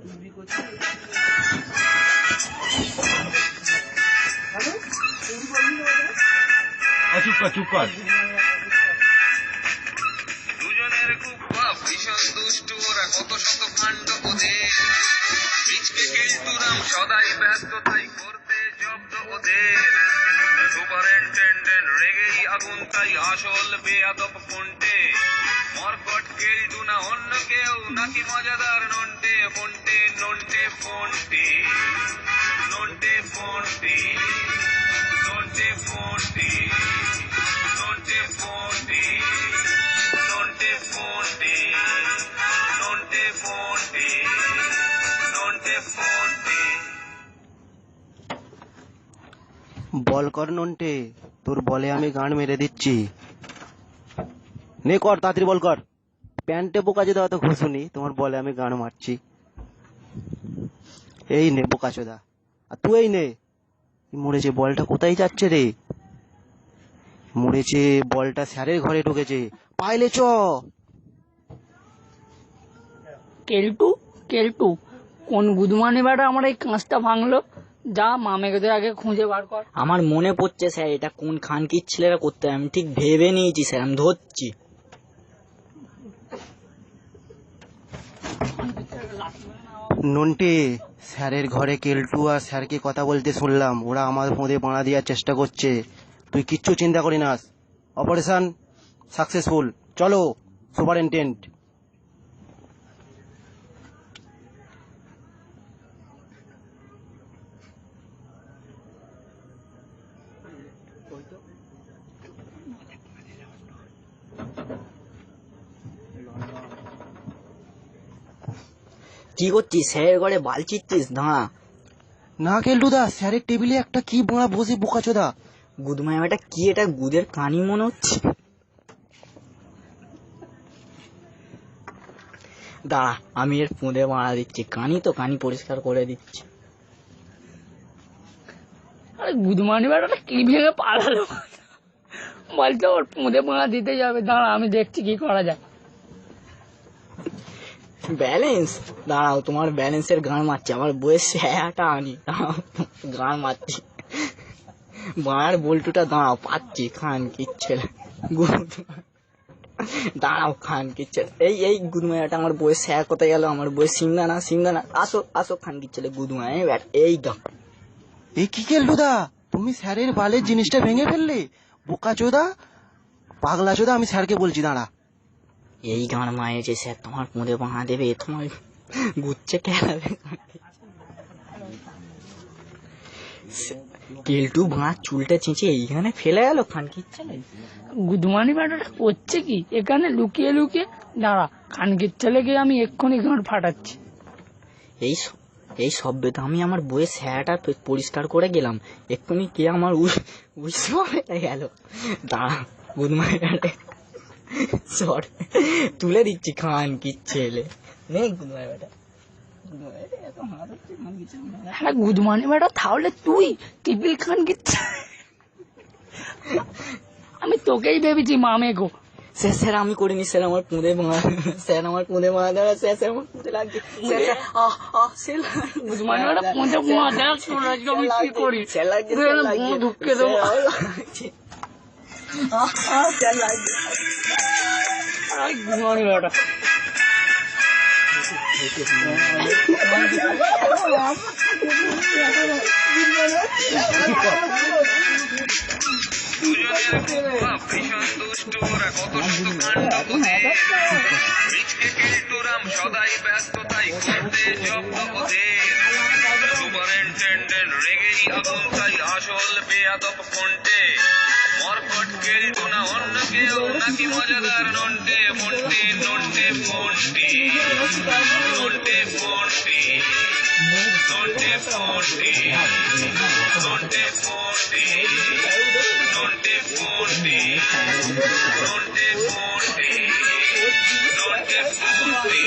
চুপ কর চুপ কর। দুজনের খুব ভাব ভীষণ দুষ্টু ওরা কত শত কাণ্ড ওদের পিচকে কেলটুরাম সদাই ব্যস্ততাই করতে জব্দ ওদের সুপারিনটেন্ডেন্ট রেগেই আগুন তাই আসল বেয়াদব ফোনটে মরকট কেলটু না অন্য কেউ নাকি মজাদার নন্টে ফোনটে নন্টে ফোনটে নন্টে ফোনটে নন্টে ফোনটে নন্টে ফোনটে নন্টে ফোনটে নন্টে ফোনটে নন্টে ফোনটে। বল কর নন্টে, তোর বলে আমি গান মেরে দিচ্ছি। নে কর, তাড়াতাড়ি বল কর। প্যান্টে বোকাচোদা অত ঘুষুনি, তোমার বলে আমি গান মারছি। এই নে বোকাচোদা, আর তুই এই নে। মরেছে, বলটা কোথায় যাচ্ছে রে? মরেছে, বলটা স্যারের ঘরে ঢুকেছে। পাইলে চ। কেলটু কেলটু কোন গুদমানি বেটা আমার এই কাঁচটা ভাঙলো? যা মামেকে আগে খুঁজে বার কর। আমার মনে পড়ছে স্যার, এটা কোন খানকির ছেলেরা করতে, আমি ঠিক ভেবে নিয়েছি স্যার, আমি ধরছি। নন্টে, স্যারের ঘরে কেলটু আর স্যারকে কথা বলতে শুনলাম। ওরা আমার ফোঁদে বাঁড়া দেওয়ার চেষ্টা করছে। তুই কিচ্ছু চিন্তা করি নাস, অপারেশন সাকসেসফুল। চলো সুপারিনটেন্ডেন্ট। কি করছিস? স্যারের ঘরে বাল ছিটছিস? দাঁড়া। না কেলটুদা, স্যারের টেবিলে একটা কি বাঁড়া বসে বোকাচোদা। গুদমায় বেটা কি, এটা গুদের কানি মনে হচ্ছে। দাঁড়া, আমি এর পুঁদে মারা দিচ্ছি। কানি তো, কানি পরিষ্কার করে দিচ্ছি। আরে গুদমানি বেটাটা কি ভেঙে পালালো বলছে ওর পুঁদে মারা দিতে যাবে। দাঁড়া আমি দেখছি কি করা যায়। ব্যালেন্স, দাঁড়াও, তোমার ব্যালেন্সের গান মারছি। আমার বইয়ের স্যাটা আনি, গান মারছি। বাঁড়ার বল্টুটা দাঁড়াও, পাচ্ছি। খান কি ছেলে, দাঁড়াও খান কি ছেলে। এই এই গুদমায়াটা আমার বইয়ের স্যা কোথায় গেল? আমার বইয়ের সিংদানা সিংদানা, আসো আসো খান কি ছেলে গুদমায়। এই গা। এই কি কেলটুদা, তুমি স্যারের বালের জিনিসটা ভেঙে ফেললে? বোকাচোদা, পাগলাচোদা, আমি স্যারকে বলছি। দাঁড়া। এই গান মায়েছে স্যার, তোমার পুঁদে বাঁধা দেবে, তোমার গুচ্ছে খেলাবে। কেলটু বাঁধ চুলটা চেঁচে এইখানে ফেলে গেল খানকির ছেলে। গুদমানি বেটাটা করছে কি এখানে লুকিয়ে লুকিয়ে? দাঁড়া, খানকির ছেলেকে আমি এক্ষুনি গাঁট ফাটাচ্ছি। এই সভ্যে তো আমি আমার বইয়ের স্যাটা পরিষ্কার করে গেলাম, এক্ষুনি কে আমার উৎসবে গেল। দাঁড়া গুদমানি সর তুলে দিচ্ছি খান কি ছেলে। নেই গুদমানি বেটা, হ্যাঁ গুদমানি বেটা তাহলে তুই টিপিল খান কি? আমি তোকেই ভেবেছি মামে গো। স্যার স্যার আমি করিনি স্যার, আমার পুঁদে মারা, স্যার আমার পুঁদে মারা দেওয়া, স্যার স্যার আমার পুঁদে লাগছে। গুদমানি বেটা পুঁদে মারা দেওয়া শুনে আজকে আমি কি করি? ঢুকে দেবো। গুদমানি বেটা ভীষণ দুষ্টু ওরা কত শত কাণ্ড ওদের পিচকে কেলটুরাম সদাই ব্যস্ততাই করতে জব্দ ওদের সুপারিনটেন্ডেন্ট রেগেই আগুন তাই আসল বেয়াদব ফোনটে মরকট কেলটু না অন্য কেউ নাকি মজাদার নন্টে ফোনটে নন্টে ফোনটে নন্টে ফোনটে নন্টে ফোনটে নন্টে ফোনটে নন্টে ফোনটে নন্টে ফোনটে নন্টে ফোনটে।